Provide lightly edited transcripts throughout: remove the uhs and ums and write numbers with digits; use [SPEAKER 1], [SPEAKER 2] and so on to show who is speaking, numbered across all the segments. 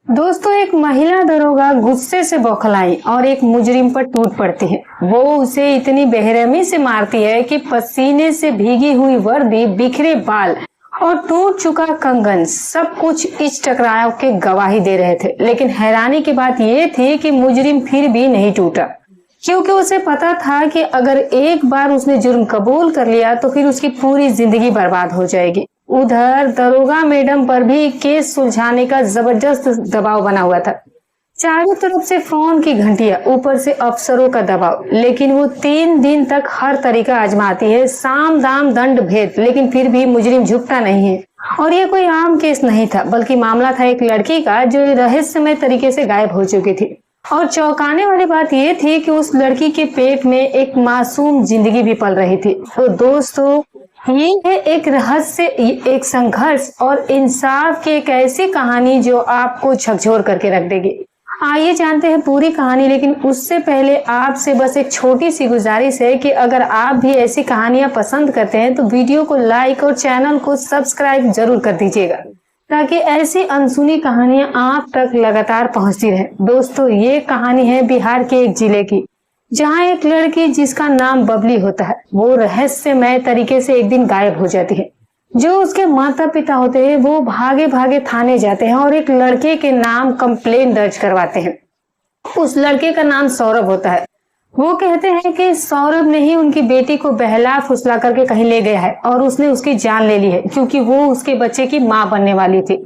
[SPEAKER 1] दोस्तों, एक महिला दरोगा गुस्से से बौखलाई और एक मुजरिम पर टूट पड़ती है। वो उसे इतनी बेरहमी से मारती है कि पसीने से भीगी हुई वर्दी, बिखरे बाल और टूट चुका कंगन सब कुछ इस टकराव के गवाही दे रहे थे। लेकिन हैरानी की बात यह थी कि मुजरिम फिर भी नहीं टूटा, क्योंकि उसे पता था कि अगर एक बार उसने जुर्म कबूल कर लिया तो फिर उसकी पूरी जिंदगी बर्बाद हो जाएगी। उधर दरोगा मैडम पर भी केस सुलझाने का जबरदस्त दबाव बना हुआ था। चारों तरफ से फोन की घंटियां, ऊपर से अफसरों का दबाव। लेकिन वो 3 दिन तक हर तरीका आजमाती है, साम दाम दंड भेद, लेकिन फिर भी मुजरिम झुकता नहीं है। और ये कोई आम केस नहीं था, बल्कि मामला था एक लड़की का जो रहस्यमय तरीके से गायब हो चुकी थी। और चौंकाने वाली बात यह थी कि उस लड़की के पेट में एक मासूम जिंदगी भी पल रही थी। तो दोस्तों, ये है एक रहस्य, एक संघर्ष और इंसाफ की एक ऐसी कहानी जो आपको झकझोर करके रख देगी। आइए जानते हैं पूरी कहानी, लेकिन उससे पहले आपसे बस एक छोटी सी गुजारिश है कि अगर आप भी ऐसी कहानियां पसंद करते हैं तो वीडियो को लाइक और चैनल को सब्सक्राइब जरूर कर दीजिएगा, ताकि ऐसी अनसुनी कहानियां आप तक लगातार पहुंचती रहे। दोस्तों, ये कहानी है बिहार के एक जिले की, जहां एक लड़की जिसका नाम बबली होता है, वो रहस्यमय तरीके से एक दिन गायब हो जाती है। जो उसके माता पिता होते हैं वो भागे भागे थाने जाते हैं और एक लड़के के नाम कंप्लेन दर्ज करवाते हैं। उस लड़के का नाम सौरभ होता है। वो कहते हैं कि सौरभ ने ही उनकी बेटी को बहला फुसला करके कहीं ले गया है और उसने उसकी जान ले ली है, क्योंकि वो उसके बच्चे की माँ बनने वाली थी।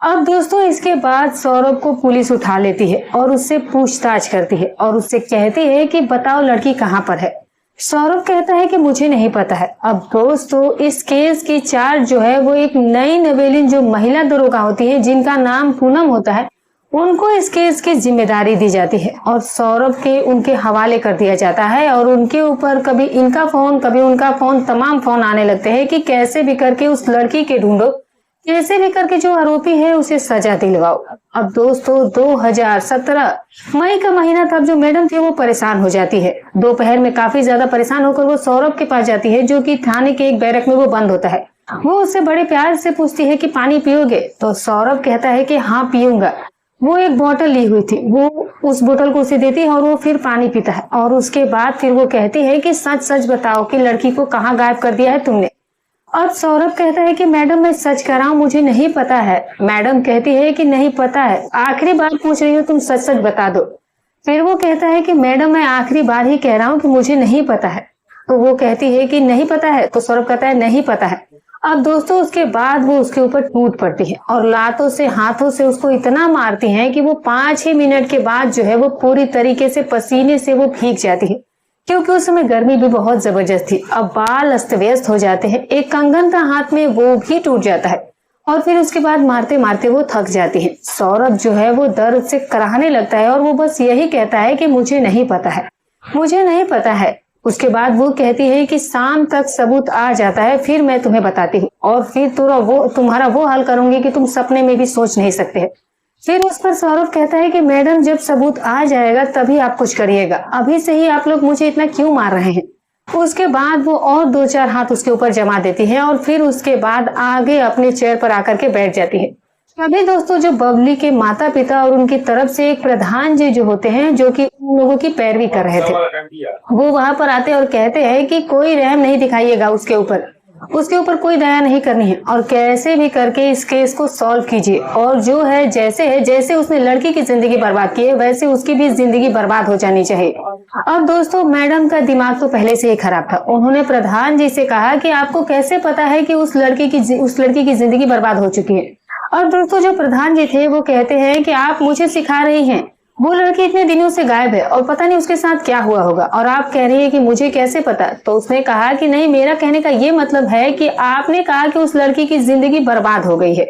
[SPEAKER 1] अब दोस्तों, इसके बाद सौरभ को पुलिस उठा लेती है और उससे पूछताछ करती है और उससे कहती है कि बताओ लड़की कहाँ पर है। सौरभ कहता है कि मुझे नहीं पता है। अब दोस्तों, इस केस की चार्ज जो है वो एक नई नवेलिन जो महिला दरोगा होती है, जिनका नाम पूनम होता है, उनको इस केस की जिम्मेदारी दी जाती है और सौरभ के उनके हवाले कर दिया जाता है। और उनके ऊपर कभी इनका फोन कभी उनका फोन, तमाम फोन आने लगते हैं कि कैसे भी करके उस लड़की के ढूंढो, कैसे भी करके जो आरोपी है उसे सजा दिलवाओ। अब दोस्तों, 2017 मई का महीना था। जो मैडम थी वो परेशान हो जाती है। दोपहर में काफी ज्यादा परेशान होकर वो सौरभ के पास जाती है, जो कि थाने के एक बैरक में वो बंद होता है। वो उससे बड़े प्यार से पूछती है कि पानी पियोगे? तो सौरभ कहता है कि हाँ पीऊंगा। वो एक बोतल ली हुई थी, वो उस बोतल को उसे देती है और वो फिर पानी पीता है। और उसके बाद फिर वो कहती है कि सच सच बताओ कि लड़की को कहाँ गायब कर दिया है तुमने। अब सौरभ कहता है कि मैडम मैं सच कह रहा हूँ, मुझे नहीं पता है। मैडम कहती है कि नहीं पता है, आखिरी बार पूछ रही हूँ, तुम सच सच बता दो। फिर वो कहता है कि मैडम मैं आखिरी बार ही कह रहा हूँ कि मुझे नहीं पता है। तो वो कहती है कि नहीं पता है, तो सौरभ कहता है नहीं पता है। अब दोस्तों, उसके बाद वो उसके ऊपर टूट पड़ती है और लातों से हाथों से उसको इतना मारती है कि वो 5 मिनट के बाद जो है वो पूरी तरीके से पसीने से वो भीग जाती है, क्योंकि उस समय गर्मी भी बहुत जबरदस्त थी। अब बाल अस्त व्यस्त हो जाते हैं, एक कंगन था हाथ में, वो भी टूट जाता है और फिर उसके बाद मारते मारते वो थक जाती है। सौरभ जो है वो दर्द से कराहने लगता है और वो बस यही कहता है कि मुझे नहीं पता है, मुझे नहीं पता है। उसके बाद वो कहती है कि शाम तक सबूत आ जाता है, फिर मैं तुम्हें बताती हूँ और फिर तुम्हारा वो हाल करूंगी कि तुम सपने में भी सोच नहीं सकते। फिर उस पर सौरभ कहता है कि मैडम जब सबूत आ जाएगा तभी आप कुछ करिएगा, अभी से ही आप लोग मुझे इतना क्यों मार रहे हैं। उसके बाद वो और 2-4 हाथ उसके ऊपर जमा देती है और फिर उसके बाद आगे अपने चेयर पर आकर के बैठ जाती है। तभी दोस्तों, जो बबली के माता पिता और उनकी तरफ से एक प्रधान जी जो होते हैं, जो कि उन लोगों की पैरवी कर रहे थे, वो वहां पर आते और कहते हैं कि कोई रहम नहीं दिखाइएगा उसके ऊपर कोई दया नहीं करनी है और कैसे भी करके इस केस को सॉल्व कीजिए। और जो है जैसे उसने लड़की की जिंदगी बर्बाद की है, वैसे उसकी भी जिंदगी बर्बाद हो जानी चाहिए। अब दोस्तों, मैडम का दिमाग तो पहले से ही खराब था। उन्होंने प्रधान जी से कहा कि आपको कैसे पता है कि उस लड़की की जिंदगी बर्बाद हो चुकी है। और दोस्तों, जो प्रधान जी थे वो कहते हैं कि आप मुझे सिखा रही हैं, वो लड़की इतने दिनों से गायब है और पता नहीं उसके साथ क्या हुआ होगा, और आप कह रही है कि मुझे कैसे पता। तो उसने कहा कि नहीं, मेरा कहने का ये मतलब है कि आपने कहा कि उस लड़की की जिंदगी बर्बाद हो गई है,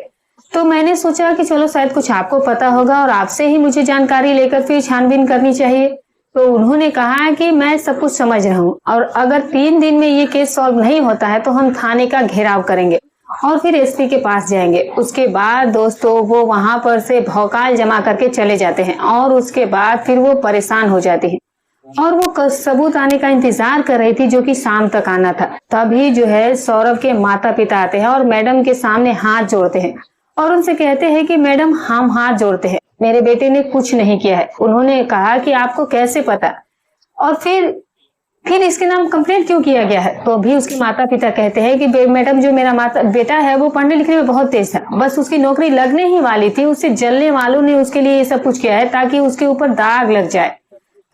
[SPEAKER 1] तो मैंने सोचा कि चलो शायद कुछ आपको पता होगा और आपसे ही मुझे जानकारी लेकर फिर छानबीन करनी चाहिए। तो उन्होंने कहा कि मैं सब कुछ समझ रहा हूँ और अगर 3 दिन में ये केस सॉल्व नहीं होता है तो हम थाने का घेराव करेंगे और फिर एसपी के पास जाएंगे। उसके बाद दोस्तों, वो वहां पर से भौकाल जमा करके चले जाते हैं और उसके बाद फिर वो परेशान हो जाती है और वो सबूत आने का इंतजार कर रही थी, जो कि शाम तक आना था। तभी जो है सौरभ के माता पिता आते हैं और मैडम के सामने हाथ जोड़ते हैं और उनसे कहते हैं कि मैडम हम हाथ जोड़ते हैं, मेरे बेटे ने कुछ नहीं किया है। उन्होंने कहा कि आपको कैसे पता, और फिर इसके नाम कंप्लेंट क्यों किया गया है? तो अभी उसके माता पिता कहते हैं कि मैडम, जो मेरा बेटा है वो पढ़ने लिखने में बहुत तेज था, बस उसकी नौकरी लगने ही वाली थी, उससे जलने वालों ने उसके लिए ये सब कुछ किया है ताकि उसके ऊपर दाग लग जाए,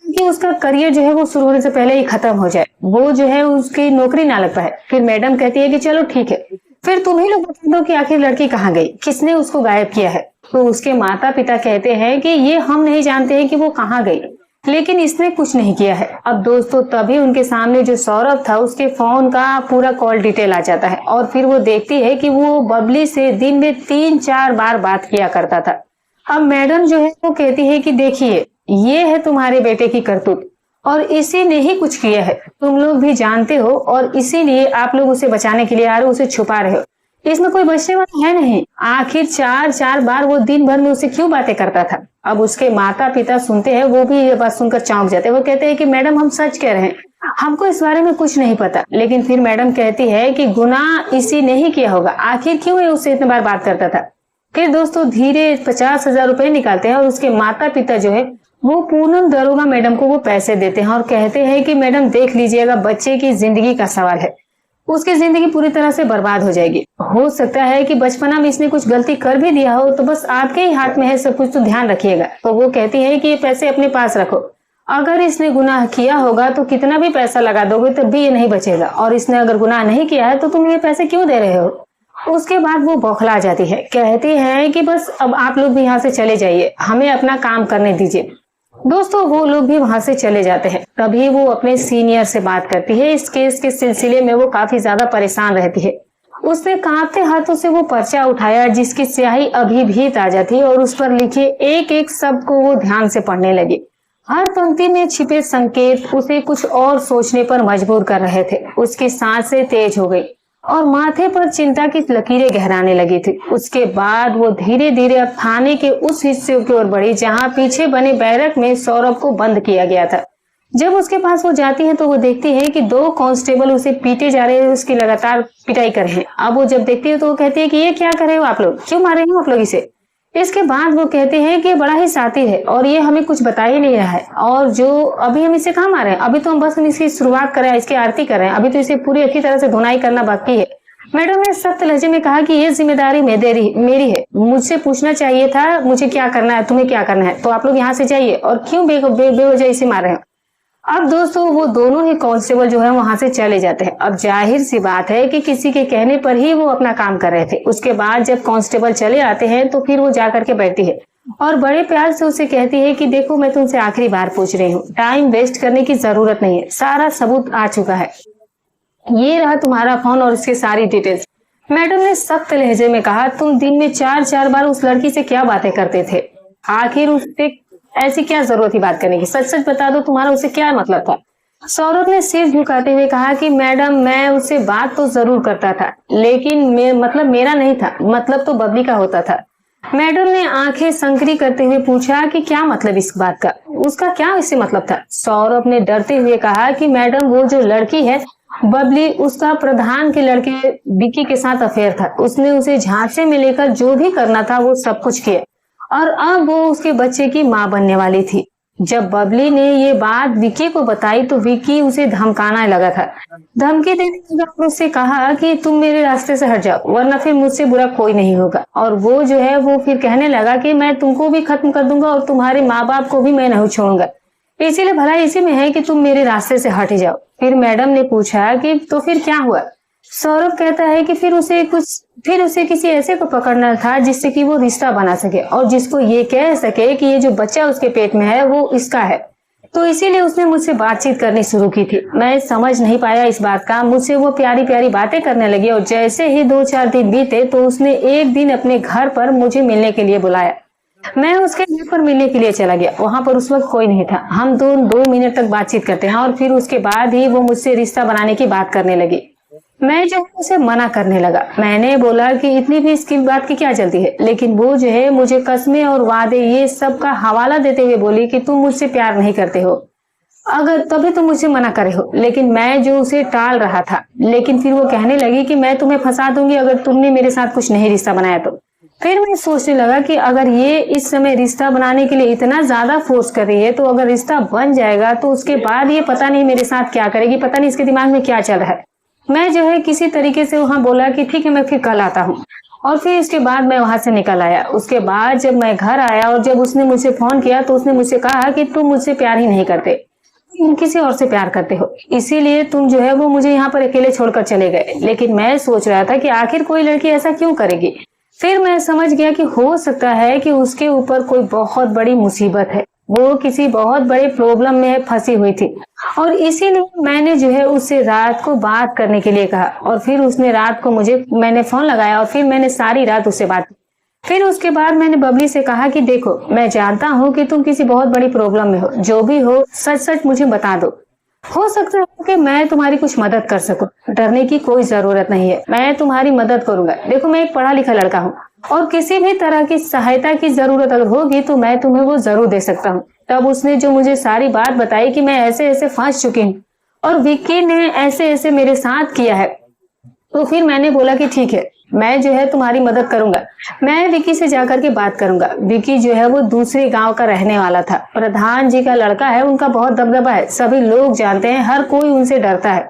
[SPEAKER 1] कि उसका करियर जो है वो शुरू होने से पहले ही खत्म हो जाए, वो जो है उसकी नौकरी ना लग पाए। फिर मैडम कहती है कि चलो ठीक है, फिर तुम ही लोग बता दो कि आखिर लड़की कहाँ गई, किसने उसको गायब किया है। तो उसके माता पिता कहते हैं कि ये हम नहीं जानते हैं कि वो कहाँ गई, लेकिन इसने कुछ नहीं किया है। अब दोस्तों तभी उनके सामने जो सौरभ था उसके फोन का पूरा कॉल डिटेल आ जाता है, और फिर वो देखती है कि वो बबली से दिन में 3-4 बार बात किया करता था। अब मैडम जो है वो कहती है कि देखिए, ये है तुम्हारे बेटे की करतूत, और इसी ने ही कुछ किया है, तुम लोग भी जानते हो, और इसीलिए आप लोग उसे बचाने के लिए आ रहे हो, उसे छुपा रहे हो। इसमें कोई बचने वाला है नहीं। आखिर 4-4 बार वो दिन भर में उससे क्यों बातें करता था। अब उसके माता पिता सुनते हैं, वो भी ये बात सुनकर चौंक जाते हैं। वो कहते हैं कि मैडम, हम सच कह रहे हैं, हमको इस बारे में कुछ नहीं पता। लेकिन फिर मैडम कहती है कि गुनाह इसी ने ही किया होगा, आखिर क्यों ये उससे इतनी बार बात करता था। फिर दोस्तों धीरे 50,000 रुपए निकालते हैं, और उसके माता पिता जो है वो पूनम दरोगा मैडम को वो पैसे देते हैं, और कहते हैं कि मैडम देख लीजिएगा, बच्चे की जिंदगी का सवाल है, उसकी जिंदगी पूरी तरह से बर्बाद हो जाएगी। हो सकता है कि बचपना में इसने कुछ गलती कर भी दिया हो, तो बस आपके ही हाथ में है सब कुछ, तो ध्यान रखिएगा। तो वो कहती है कि ये पैसे अपने पास रखो, अगर इसने गुनाह किया होगा तो कितना भी पैसा लगा दोगे तब भी ये नहीं बचेगा, और इसने अगर गुनाह नहीं किया है तो तुम ये पैसे क्यों दे रहे हो। उसके बाद वो बौखला जाती है, कहती है कि बस अब आप लोग भी यहाँ से चले जाइए, हमें अपना काम करने दीजिए। दोस्तों वो लोग भी वहां से चले जाते हैं। तभी वो अपने सीनियर से बात करती है। इस केस के सिलसिले में वो काफी ज्यादा परेशान रहती है। उसने कांपते हाथों से वो पर्चा उठाया जिसकी स्याही अभी भी ताजा थी, और उस पर लिखे एक एक शब्द को वो ध्यान से पढ़ने लगी। हर पंक्ति में छिपे संकेत उसे कुछ और सोचने पर मजबूर कर रहे थे। उसकी सांसें तेज हो गई और माथे पर चिंता की लकीरें गहराने लगी थी। उसके बाद वो धीरे धीरे अब थाने के उस हिस्से की ओर बढ़ी जहां पीछे बने बैरक में सौरभ को बंद किया गया था। जब उसके पास वो जाती है तो वो देखती है कि 2 कांस्टेबल उसे पीटे जा रहे हैं, उसकी लगातार पिटाई कर रहे हैं। अब वो जब देखती है तो वो कहती है कि ये क्या कर रहे हो आप लोग, क्यों मार रहे हो आप लोग इसे। इसके बाद वो कहते हैं कि बड़ा ही शातिर है और ये हमें कुछ बता ही नहीं रहा है, और जो अभी हम इसे कहाँ मारे हैं, अभी तो हम बस इसकी शुरुआत कर रहे हैं, इसकी आरती कर रहे हैं, अभी तो इसे पूरी अच्छी तरह से धुनाई करना बाकी है। मैडम ने सख्त लहजे में कहा कि ये जिम्मेदारी मेरी है, मुझसे पूछना चाहिए था मुझे क्या करना है, तुम्हें क्या करना है, तो आप लोग यहाँ से जाइए, और क्यों बेवजह इसे मार रहे हैं। अब दोस्तों वो दोनों ही कांस्टेबल जो है वहां से चले जाते हैं। अब जाहिर सी बात है कि किसी के कहने पर ही वो अपना काम कर रहे थे। उसके बाद जब कांस्टेबल चले आते हैं तो फिर वो जाकर के बैठती है और बड़े प्यार से उसे कहती है कि देखो, मैं तुमसे आखिरी बार पूछ रही हूँ, टाइम वेस्ट करने की जरूरत नहीं है, सारा सबूत आ चुका है, ये रहा तुम्हारा फोन और इसकी सारी डिटेल्स। मैडम ने सख्त लहजे में कहा, तुम दिन में 4-4 बार उस लड़की से क्या बातें करते थे, आखिर उससे ऐसी क्या जरूरत थी बात करने की, सच सच बता दो, तुम्हारा उससे क्या मतलब था। सौरभ ने सिर झुकाते हुए कहा कि मैडम, मैं उससे बात तो जरूर करता था, लेकिन मतलब मेरा नहीं था, मतलब तो बबली का होता था। मैडम ने आंखें संकरी करते हुए पूछा कि क्या मतलब इस बात का, उसका क्या इससे मतलब था। सौरभ ने डरते हुए कहा कि मैडम, वो जो लड़की है बबली, उसका प्रधान के लड़के विकी के साथ अफेयर था, उसने उसे झांसे में लेकर जो भी करना था वो सब कुछ किया, और अब वो उसके बच्चे की माँ बनने वाली थी। जब बबली ने ये बात विकी को बताई तो विकी उसे धमकाना लगा था, धमकी देने के बाद उससे कहा कि तुम मेरे रास्ते से हट जाओ, वरना फिर मुझसे बुरा कोई नहीं होगा। और वो जो है वो फिर कहने लगा कि मैं तुमको भी खत्म कर दूंगा और तुम्हारे माँ बाप को भी मैं नहीं छोड़ूंगा, इसीलिए भलाई इसी में है कि तुम मेरे रास्ते से हट जाओ। फिर मैडम ने पूछा कि तो फिर क्या हुआ। सौरभ कहता है कि फिर उसे किसी ऐसे को पकड़ना था जिससे कि वो रिश्ता बना सके और जिसको ये कह सके कि ये जो बच्चा उसके पेट में है वो इसका है, तो इसीलिए उसने मुझसे बातचीत करनी शुरू की थी। मैं समझ नहीं पाया इस बात का, मुझसे वो प्यारी प्यारी बातें करने लगी, और जैसे ही 2-4 दिन बीते तो उसने एक दिन अपने घर पर मुझे मिलने के लिए बुलाया। मैं उसके घर पर मिलने के लिए चला गया, वहां पर उस वक्त कोई नहीं था। हम 2 मिनट तक बातचीत करते हैं और फिर उसके बाद ही वो मुझसे रिश्ता बनाने की बात करने लगी। मैं जो है उसे मना करने लगा, मैंने बोला कि इतनी भी इसकी बात की क्या जल्दी है, लेकिन वो जो है मुझे कस्में और वादे ये सब का हवाला देते हुए बोली कि तुम मुझसे प्यार नहीं करते हो, अगर तभी तुम मुझसे मना करे हो। लेकिन मैं जो उसे टाल रहा था, लेकिन फिर वो कहने लगी कि मैं तुम्हें फंसा दूंगी अगर तुमने मेरे साथ कुछ नहीं रिश्ता बनाया तो। फिर मैं सोचने लगा कि अगर ये इस समय रिश्ता बनाने के लिए इतना ज्यादा फोर्स कर रही है, तो अगर रिश्ता बन जाएगा तो उसके बाद ये पता नहीं मेरे साथ क्या करेगी, पता नहीं इसके दिमाग में क्या चल रहा है। मैं जो है किसी तरीके से वहां बोला कि ठीक है, मैं फिर कल आता हूँ। और फिर इसके बाद मैं वहां से निकल आया। उसके बाद जब मैं घर आया और जब उसने मुझसे फोन किया तो उसने मुझसे कहा कि तुम मुझसे प्यार ही नहीं करते, तुम किसी और से प्यार करते हो, इसीलिए तुम जो है वो मुझे यहाँ पर अकेले छोड़कर चले गए। लेकिन मैं सोच रहा था कि आखिर कोई लड़की ऐसा क्यों करेगी। फिर मैं समझ गया कि हो सकता है कि उसके ऊपर कोई बहुत बड़ी मुसीबत है, वो किसी बहुत बड़े प्रॉब्लम में फंसी हुई थी। और इसीलिए मैंने जो है उससे रात को बात करने के लिए कहा। और फिर उसने रात को मैंने फोन लगाया और फिर मैंने सारी रात उससे बात की। फिर उसके बाद मैंने बबली से कहा कि देखो, मैं जानता हूँ कि तुम किसी बहुत बड़ी प्रॉब्लम में हो, जो भी हो सच सच मुझे बता दो। हो सकता है कि मैं तुम्हारी कुछ मदद कर सकूं, डरने की कोई जरूरत नहीं है, मैं तुम्हारी मदद करूंगा। देखो, मैं एक पढ़ा लिखा लड़का हूँ और किसी भी तरह की सहायता की जरूरत अगर होगी तो मैं तुम्हें वो जरूर दे सकता हूँ। तब उसने जो मुझे सारी बात बताई कि मैं ऐसे ऐसे फंस चुकी हूँ और विक्की ने ऐसे ऐसे मेरे साथ किया है, तो फिर मैंने बोला कि ठीक है, मैं जो है तुम्हारी मदद करूंगा। मैं विकी से जाकर के बात करूंगा। विकी जो है वो दूसरे गांव का रहने वाला था, प्रधान जी का लड़का है, उनका बहुत दबदबा है, सभी लोग जानते हैं, हर कोई उनसे डरता है।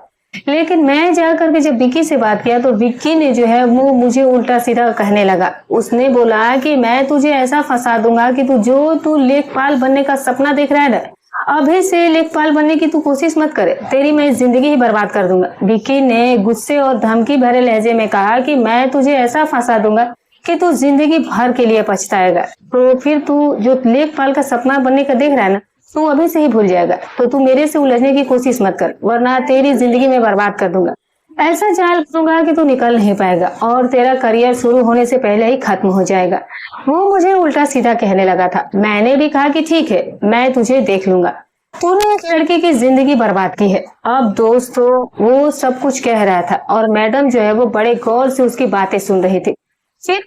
[SPEAKER 1] लेकिन मैं जाकर के जब विकी से बात किया तो विक्की ने जो है वो मुझे उल्टा सीधा कहने लगा। उसने बोला कि मैं तुझे ऐसा फंसा दूंगा कि तू लेखपाल बनने का सपना देख रहा है ना, अभी से लेखपाल बनने की तू कोशिश मत करे, तेरी मैं जिंदगी ही बर्बाद कर दूंगा। विक्की ने गुस्से और धमकी भरे लहजे में कहा कि मैं तुझे ऐसा फंसा दूंगा कि तू जिंदगी भर के लिए पछताएगा। तो फिर तू जो लेखपाल का सपना बनने का देख रहा है ना, तू अभी से ही भूल जाएगा। तो तू मेरे से उलझने की कोशिश मत कर, वरना तेरी जिंदगी में बर्बाद कर दूंगा। ऐसा चाल करूंगा कि तू निकल नहीं पाएगा और तेरा करियर शुरू होने से पहले ही खत्म हो जाएगा। वो मुझे उल्टा सीधा कहने लगा था। मैंने भी कहा कि ठीक है, मैं तुझे देख लूंगा, तूने एक लड़के की जिंदगी बर्बाद की है। अब दोस्तों, वो सब कुछ कह रहा था और मैडम जो है वो बड़े गौर से उसकी बातें सुन रही थी। फिर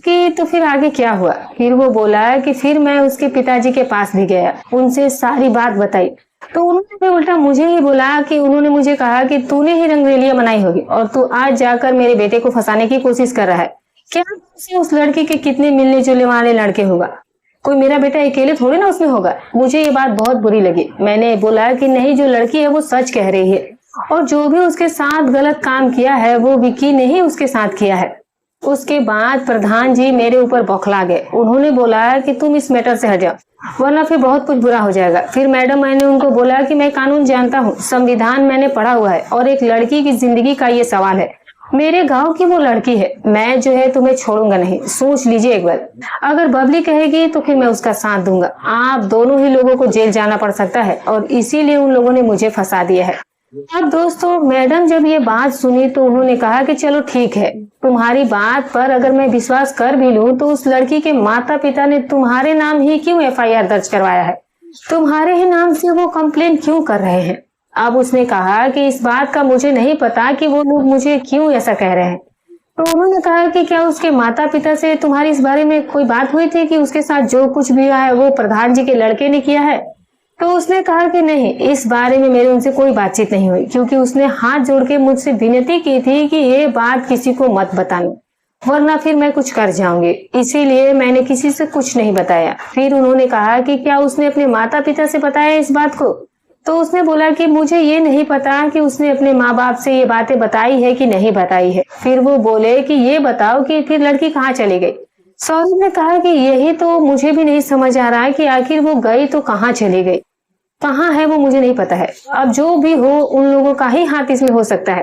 [SPEAKER 1] कि तो फिर आगे क्या हुआ। फिर वो बोला कि फिर मैं उसके पिताजी के पास भी गया, उनसे सारी बात बताई। तो उन्होंने भी उल्टा मुझे ही बोला कि उन्होंने मुझे कहा कि तूने ही रंगरेलियां बनाई होगी और तू आज जाकर मेरे बेटे को फंसाने की कोशिश कर रहा है। क्या उस लड़के के कितने मिलने जुलने वाले लड़के होगा, कोई मेरा बेटा अकेले थोड़ी ना उसमें होगा। मुझे ये बात बहुत बुरी लगी। मैंने बोला कि नहीं, जो लड़की है वो सच कह रही है और जो भी उसके साथ गलत काम किया है वो विकी ने ही उसके साथ किया है। उसके बाद प्रधान जी मेरे ऊपर बौखला गए। उन्होंने बोला कि तुम इस मैटर से हट जाओ, वरना फिर बहुत कुछ बुरा हो जाएगा। फिर मैंने उनको बोला कि मैं कानून जानता हूँ, संविधान मैंने पढ़ा हुआ है और एक लड़की की जिंदगी का ये सवाल है। मेरे गांव की वो लड़की है, मैं जो है तुम्हें छोड़ूंगा नहीं, सोच लीजिए एक बार। अगर बबली कहेगी तो फिर मैं उसका साथ दूंगा। आप दोनों ही लोगों को जेल जाना पड़ सकता है और इसीलिए उन लोगों ने मुझे फंसा दिया है। अब दोस्तों, मैडम जब ये बात सुनी तो उन्होंने कहा कि चलो ठीक है, तुम्हारी बात पर अगर मैं विश्वास कर भी लूं तो उस लड़की के माता पिता ने तुम्हारे नाम ही क्यों एफआईआर दर्ज करवाया है, तुम्हारे ही नाम से वो कंप्लेन क्यों कर रहे हैं। अब उसने कहा कि इस बात का मुझे नहीं पता कि वो लोग मुझे क्यों ऐसा कह रहे हैं। तो उन्होंने कहा कि क्या उसके माता पिता से तुम्हारी इस बारे में कोई बात हुई थी कि उसके साथ जो कुछ भी हुआ है वो प्रधान जी के लड़के ने किया है। तो उसने कहा कि नहीं, इस बारे में मेरे उनसे कोई बातचीत नहीं हुई, क्योंकि उसने हाथ जोड़ के मुझसे विनती की थी कि ये बात किसी को मत बताना, वरना फिर मैं कुछ कर जाऊंगी, इसीलिए मैंने किसी से कुछ नहीं बताया। फिर उन्होंने कहा कि क्या उसने अपने माता पिता से बताया इस बात को। तो उसने बोला कि मुझे ये नहीं पता कि उसने अपने माँ बाप से ये बातें बताई है कि नहीं बताई है। फिर वो बोले कि ये बताओ कि फिर लड़की कहाँ चली गई। सौरभ ने कहा कि यही तो मुझे भी नहीं समझ आ रहा है कि आखिर वो गई तो कहाँ चली गई, कहाँ है वो मुझे नहीं पता है। अब जो भी हो, उन लोगों का ही हाथ इसमें हो सकता है।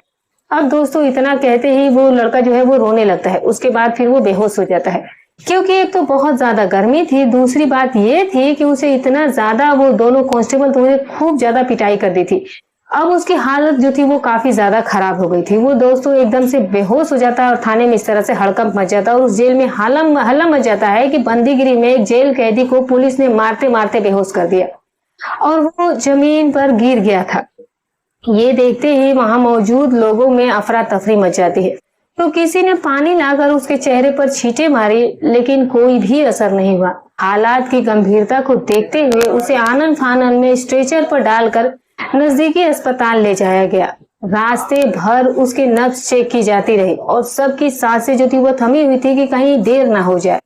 [SPEAKER 1] अब दोस्तों, इतना कहते ही वो लड़का जो है वो रोने लगता है। उसके बाद फिर वो बेहोश हो जाता है, क्योंकि एक तो बहुत ज्यादा गर्मी थी, दूसरी बात ये थी कि उसे इतना ज्यादा वो दोनों कांस्टेबल तो उन्हें खूब ज्यादा पिटाई कर दी थी। अब उसकी हालत जो थी वो काफी ज्यादा खराब हो गई थी। वो दोस्तों एकदम से बेहोश हो जाता है और थाने में इस तरह से हड़कंप मच जाता है और उस जेल में हल्ला मच जाता है कि बंदीगिरी में एक जेल कैदी को पुलिस ने मारते मारते बेहोश कर दिया और वो जमीन पर गिर गया था। ये देखते ही वहां मौजूद लोगों में अफरा तफरी मच जाती है। तो किसी ने पानी लाकर उसके चेहरे पर छींटे मारी, लेकिन कोई भी असर नहीं हुआ। हालात की गंभीरता को देखते हुए उसे आनन फानन में स्ट्रेचर पर डालकर नजदीकी अस्पताल ले जाया गया। रास्ते भर उसके नब्ज चेक की जाती रही और सबकी सांसें जो थी वो थमी हुई थी कि कहीं देर ना हो जाए।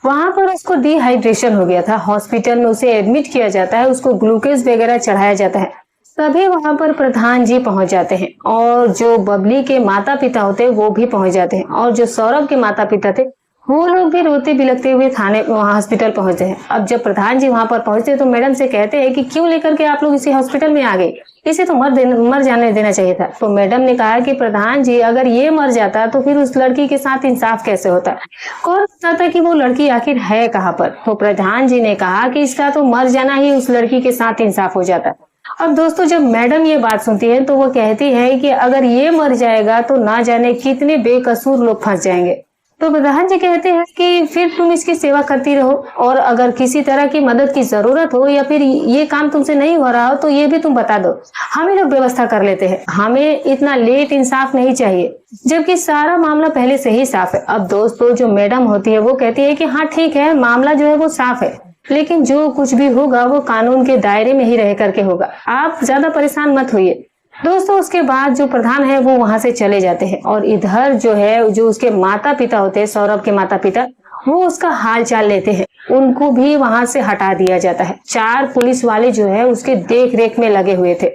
[SPEAKER 1] वहां पर उसको डिहाइड्रेशन हो गया था। हॉस्पिटल में उसे एडमिट किया जाता है, उसको ग्लूकोज वगैरह चढ़ाया जाता है। तभी वहां पर प्रधान जी पहुंच जाते हैं और जो बबली के माता पिता होते हैं वो भी पहुंच जाते हैं और जो सौरभ के माता पिता थे वो लोग भी रोते बिलखते हुए थाने वहां हॉस्पिटल पहुंचे हैं। अब जब प्रधान जी वहां पर पहुंचते तो मैडम से कहते हैं कि क्यों लेकर के आप लोग इसी हॉस्पिटल में आ गए, इसे तो मर जाने देना चाहिए था। तो मैडम ने कहा कि प्रधान जी अगर ये मर जाता तो फिर उस लड़की के साथ इंसाफ कैसे होता, कौन बताता कि वो लड़की आखिर है कहाँ पर। तो प्रधान जी ने कहा कि इसका तो मर जाना ही उस लड़की के साथ इंसाफ हो जाता। अब दोस्तों जब मैडम ये बात सुनती है तो वो कहती है कि अगर ये मर जाएगा तो ना जाने कितने बेकसूर लोग फंस जाएंगे। तो प्रधान जी कहते हैं कि फिर तुम इसकी सेवा करती रहो और अगर किसी तरह की मदद की जरूरत हो या फिर ये काम तुमसे नहीं हो रहा हो तो ये भी तुम बता दो, हम ही लोग व्यवस्था कर लेते हैं। हमें इतना लेट इंसाफ नहीं चाहिए, जबकि सारा मामला पहले से ही साफ है। अब दोस्तों जो मैडम होती है वो कहती है कि हाँ ठीक है, मामला जो है वो साफ है, लेकिन जो कुछ भी होगा वो कानून के दायरे में ही रह करके होगा, आप ज्यादा परेशान मत होइए। दोस्तों उसके बाद जो प्रधान है वो वहां से चले जाते हैं और इधर जो है जो उसके माता पिता होते हैं, सौरभ के माता पिता, वो उसका हाल चाल लेते हैं। उनको भी वहां से हटा दिया जाता है। 4 पुलिस वाले जो है उसके देख रेख में लगे हुए थे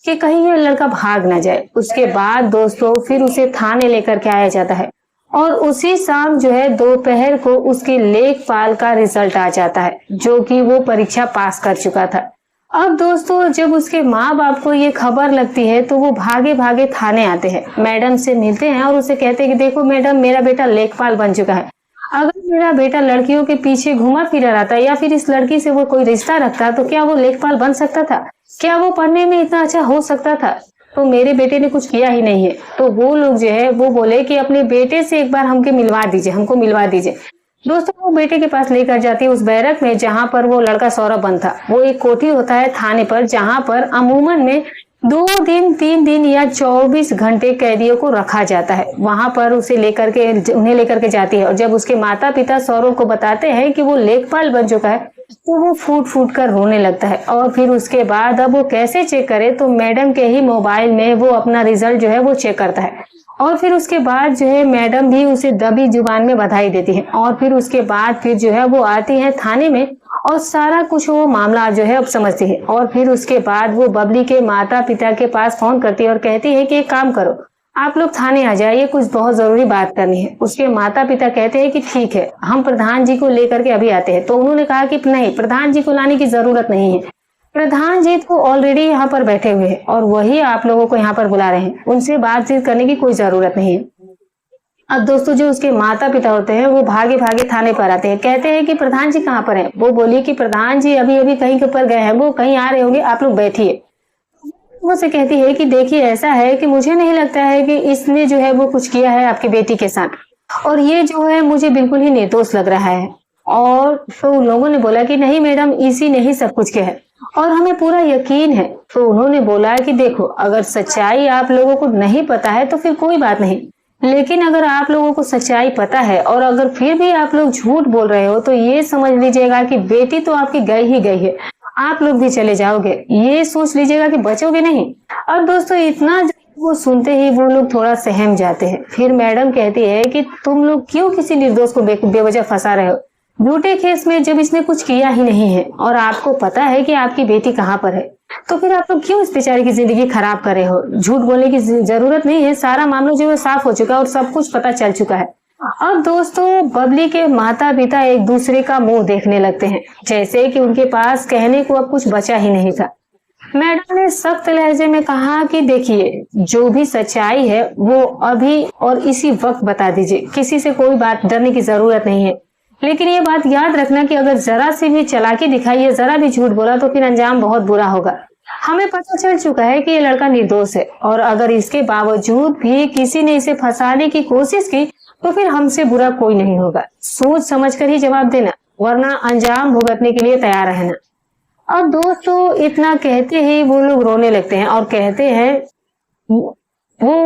[SPEAKER 1] कि कहीं ये लड़का भाग ना जाए। उसके बाद दोस्तों फिर उसे थाने लेकर के आया जाता है और उसी शाम जो है दोपहर को उसके लेखपाल का रिजल्ट आ जाता है, जो कि वो परीक्षा पास कर चुका था। अब दोस्तों जब उसके माँ बाप को ये खबर लगती है तो वो भागे भागे थाने आते हैं, मैडम से मिलते हैं और उसे कहते हैं कि देखो मैडम, मेरा बेटा लेखपाल बन चुका है। अगर मेरा बेटा लड़कियों के पीछे घुमा फिरा रहता या फिर इस लड़की से वो कोई रिश्ता रखता तो क्या वो लेखपाल बन सकता था? क्या वो पढ़ने में इतना अच्छा हो सकता था? तो मेरे बेटे ने कुछ किया ही नहीं है। तो वो लोग जो है वो बोले कि अपने बेटे से एक बार हमको मिलवा दीजिए। दोस्तों वो बेटे के पास लेकर जाती है उस बैरक में जहां पर वो लड़का सौरभ बंद था। वो एक कोठी होता है थाने पर जहां पर अमूमन में 2 दिन 3 दिन या 24 घंटे कैदियों को रखा जाता है। वहां पर उन्हें लेकर के जाती है और जब उसके माता पिता सौरभ को बताते हैं कि वो लेखपाल बन चुका है तो वो फूट फूट कर रोने लगता है। और फिर उसके बाद अब वो कैसे चेक करे, तो मैडम के ही मोबाइल में वो अपना रिजल्ट जो है वो चेक करता है और फिर उसके बाद जो है मैडम भी उसे दबी जुबान में बधाई देती है। और फिर उसके बाद फिर जो है वो आती है थाने में और सारा कुछ वो मामला जो है अब समझती है। और फिर उसके बाद वो बबली के माता पिता के पास फोन करती है और कहती है कि एक काम करो, आप लोग थाने आ जाइए, कुछ बहुत जरूरी बात करनी है। उसके माता पिता कहते हैं कि ठीक है, हम प्रधान जी को लेकर के अभी आते हैं। तो उन्होंने कहा कि नहीं, प्रधान जी को लाने की जरूरत नहीं है, प्रधान जी तो ऑलरेडी यहाँ पर बैठे हुए हैं और वही आप लोगों को यहाँ पर बुला रहे हैं, उनसे बातचीत करने की कोई जरूरत नहीं है। अब दोस्तों जो उसके माता पिता होते हैं वो भागे भागे थाने पर आते हैं, कहते हैं कि प्रधान जी कहाँ पर हैं। वो बोली कि प्रधान जी अभी अभी कहीं के ऊपर गए हैं, वो कहीं आ रहे होंगे, आप लोग बैठिए। वो से कहती है कि देखिए ऐसा है कि मुझे नहीं लगता है कि इसने जो है वो कुछ किया है आपकी बेटी के साथ, और ये जो है मुझे बिल्कुल ही निर्दोष लग रहा है। और तो उन लोगों ने बोला कि नहीं मैडम, इसी ने ही सब कुछ किया है और हमें पूरा यकीन है। तो उन्होंने बोला कि देखो, अगर सच्चाई आप लोगों को नहीं पता है तो फिर कोई बात नहीं, लेकिन अगर आप लोगों को सच्चाई पता है और अगर फिर भी आप लोग झूठ बोल रहे हो तो ये समझ लीजिएगा कि बेटी तो आपकी गई ही गई है, आप लोग भी चले जाओगे, ये सोच लीजिएगा कि बचोगे नहीं। और दोस्तों इतना वो सुनते ही वो लोग थोड़ा सहम जाते हैं। फिर मैडम कहती है कि तुम लोग क्यों किसी निर्दोष को बेवजह फंसा रहे हो, झूठे केस में, जब इसने कुछ किया ही नहीं है और आपको पता है कि आपकी बेटी कहाँ पर है, तो फिर आप लोग क्यों इस बेचारे की जिंदगी खराब कर रहे हो। झूठ बोलने की जरूरत नहीं है, सारा मामला जो है साफ हो चुका है और सब कुछ पता चल चुका है। अब दोस्तों बबली के माता पिता एक दूसरे का मुंह देखने लगते हैं, जैसे कि उनके पास कहने को अब कुछ बचा ही नहीं था। मैडम ने सख्त लहजे में कहा कि देखिए, जो भी सच्चाई है वो अभी और इसी वक्त बता दीजिए, किसी से कोई बात डरने की जरूरत नहीं है। लेकिन ये बात याद रखना कि अगर जरा सी भी चालाकी दिखाई या जरा भी झूठ बोला तो फिर अंजाम बहुत बुरा होगा। हमें पता चल चुका है कि ये लड़का निर्दोष है और अगर इसके बावजूद भी किसी ने इसे फंसाने की कोशिश की तो फिर हमसे बुरा कोई नहीं होगा। सोच समझ कर ही जवाब देना, वरना अंजाम भुगतने के लिए तैयार रहना। अब दोस्तों इतना कहते ही वो लोग रोने लगते हैं और कहते हैं, वो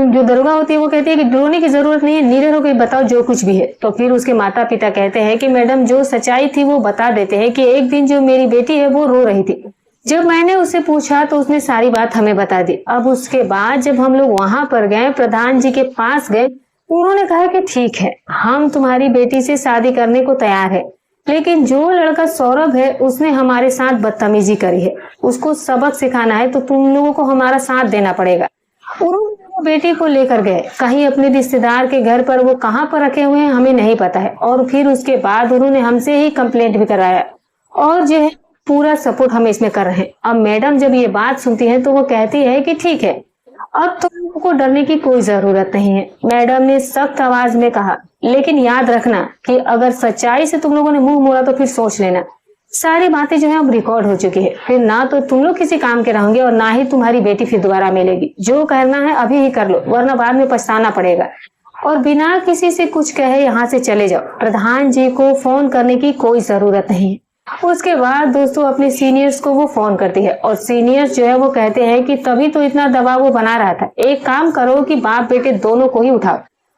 [SPEAKER 1] जो दरोगा होती है वो कहती है कि रोने की जरूरत नहीं है, नीरव होकर बताओ जो कुछ भी है। तो फिर उसके माता पिता कहते हैं कि मैडम जो सच्चाई थी वो बता देते हैं कि एक दिन जो मेरी बेटी है वो रो रही थी, जब मैंने उससे पूछा तो उसने सारी बात हमें बता दी। अब उसके बाद जब हम लोग वहां पर गए, प्रधान जी के पास गए, तो उन्होंने कहा कि ठीक है, हम तुम्हारी बेटी से शादी करने को तैयार है, लेकिन जो लड़का सौरभ है उसने हमारे साथ बदतमीजी करी है, उसको सबक सिखाना है, तो तुम लोगों को हमारा साथ देना पड़ेगा। उन्होंने वो बेटी को लेकर गए कहीं अपने रिश्तेदार के घर पर, वो कहाँ पर रखे हुए हैं हमें नहीं पता है। और फिर उसके बाद उन्होंने हमसे ही कंप्लेंट भी कराया, और जो है पूरा सपोर्ट हम इसमें कर रहे हैं। अब मैडम जब ये बात सुनती है तो वो कहती है कि ठीक है, अब तुम लोगों को डरने की कोई जरूरत नहीं है। मैडम ने सख्त आवाज में कहा, लेकिन याद रखना कि अगर सच्चाई से तुम लोगों ने मुंह मोड़ा तो फिर सोच लेना, सारी बातें जो है अब रिकॉर्ड हो चुकी है, फिर ना तो तुम लोग किसी काम के रहोगे और ना ही तुम्हारी बेटी फिर दोबारा मिलेगी। जो करना है अभी ही कर लो, वरना बाद में पछताना पड़ेगा। और बिना किसी से कुछ कहे यहाँ से चले जाओ, प्रधान जी को फोन करने की कोई जरूरत नहीं है। उसके बाद दोस्तों अपने सीनियर्स को वो फोन करती है, और सीनियर्स जो है वो कहते हैं कि तभी तो इतना दबाव वो बना रहा था, एक काम करो कि बाप बेटे दोनों को ही उठाओ,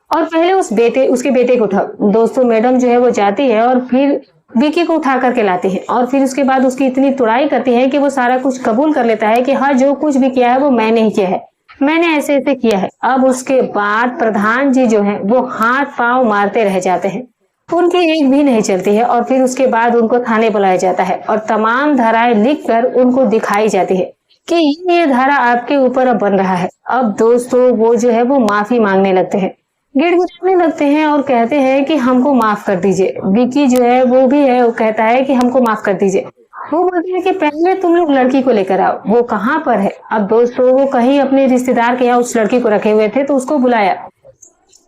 [SPEAKER 1] और पहले उसके बेटे को उठाओ। दोस्तों मैडम जो है वो जाती है और फिर विकी को उठा करके लाती है, और फिर उसके बाद उसकी इतनी तुड़ाई करती है कि वो सारा कुछ कबूल कर लेता है कि हाँ, जो कुछ भी किया है वो मैंने ही किया है, मैंने ऐसे ऐसे किया है। अब उसके बाद प्रधान जी जो है वो हाथ पांव मारते रह जाते हैं, उनकी एक भी नहीं चलती है। और फिर उसके बाद उनको थाने बुलाया जाता है और तमाम धाराएं लिखकर उनको दिखाई जाती है कि ये धारा आपके ऊपर अब बन रहा है। अब दोस्तों वो जो है वो माफी मांगने लगते हैं, गिड़गिड़ाने लगते हैं और कहते हैं कि हमको माफ कर दीजिए। विकी जो है वो भी है, वो कहता है कि हमको माफ कर दीजिए। वो बोलते हैं कि पहले तुम लोग लड़की को लेकर आओ, वो कहाँ पर है। अब दोस्तों वो कहीं अपने रिश्तेदार के यहाँ उस लड़की को रखे हुए थे, तो उसको बुलाया।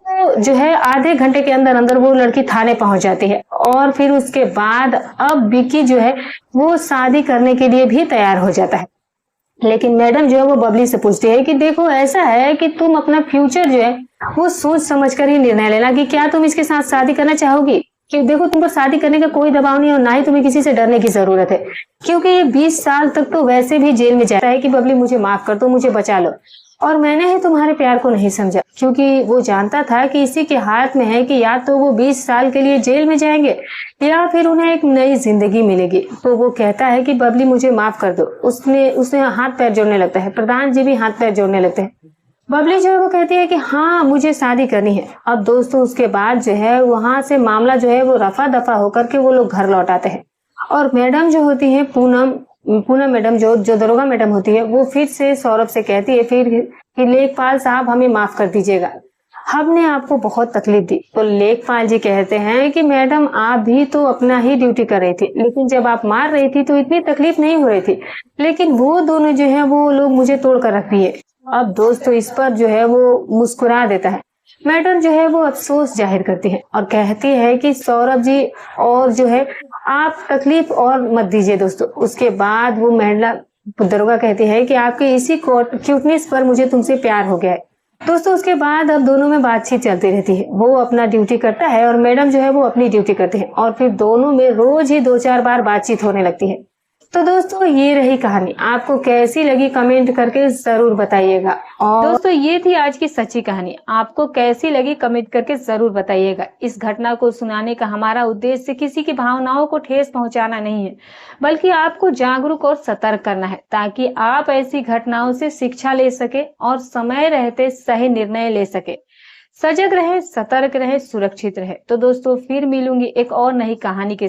[SPEAKER 1] तो जो है आधे घंटे के अंदर अंदर वो लड़की थाने पहुंच जाती है, और फिर उसके बाद अब विकी जो है वो शादी करने के लिए भी तैयार हो जाता है। लेकिन मैडम जो है वो बबली से पूछती है कि देखो, ऐसा है कि तुम अपना फ्यूचर जो है वो सोच समझ कर ही निर्णय लेना कि क्या तुम इसके साथ शादी करना चाहोगी। कि देखो, तुम पर शादी करने का कोई दबाव नहीं है और ना ही तुम्हें किसी से डरने की जरूरत है, क्योंकि ये 20 साल तक तो वैसे भी जेल में जाता है कि बबली मुझे माफ कर दो, मुझे बचा लो। और मैंने ही तुम्हारे प्यार को नहीं समझा, क्योंकि वो जानता था कि इसी के हाथ में है कि या तो वो 20 साल के लिए जेल में जाएंगे या फिर उन्हें एक नई जिंदगी मिलेगी। तो वो कहता है कि बबली मुझे माफ कर दो। उसने उसने हाथ पैर जोड़ने लगता है, प्रधान जी भी हाथ पैर जोड़ने लगते हैं। बबली जो है वो कहती है कि हाँ, मुझे शादी करनी है। अब दोस्तों उसके बाद जो है वहां से मामला जो है वो रफा दफा होकर के वो लोग घर लौट आते हैं। और मैडम जो होती है पूनम पूनम मैडम जो दरोगा मैडम होती है, वो फिर से सौरभ से कहती है फिर कि लेखपाल साहब हमें माफ कर दीजिएगा, हमने आपको बहुत तकलीफ दी। तो लेखपाल जी कहते हैं कि मैडम आप भी तो अपना ही ड्यूटी कर रही थी, लेकिन जब आप मार रही थी तो इतनी तकलीफ नहीं हो रही थी, लेकिन वो दोनों जो है वो लोग मुझे तोड़ कर रख दिए। अब दोस्तों इस पर जो है वो मुस्कुरा देता है। मैडम जो है वो अफसोस जाहिर करती है और कहती है कि सौरभ जी और जो है आप तकलीफ और मत दीजिए दोस्तों। उसके बाद वो महिला दरोगा कहती है कि आपके इसी क्यूटनेस पर मुझे तुमसे प्यार हो गया है। दोस्तों उसके बाद अब दोनों में बातचीत चलती रहती है, वो अपना ड्यूटी करता है और मैडम जो है वो अपनी ड्यूटी करती है, और फिर दोनों में रोज ही 2-4 बार बातचीत होने लगती है। तो दोस्तों ये रही कहानी, आपको कैसी लगी कमेंट करके जरूर बताइएगा। और
[SPEAKER 2] दोस्तों ये थी आज की सच्ची कहानी, आपको कैसी लगी कमेंट करके जरूर बताइएगा। इस घटना को सुनाने का हमारा उद्देश्य किसी की भावनाओं को ठेस पहुंचाना नहीं है, बल्कि आपको जागरूक और सतर्क करना है, ताकि आप ऐसी घटनाओं से शिक्षा ले सके और समय रहते सही निर्णय ले सके। सजग रहे, सतर्क रहे, सुरक्षित रहे। तो दोस्तों फिर मिलूंगी एक और नई कहानी के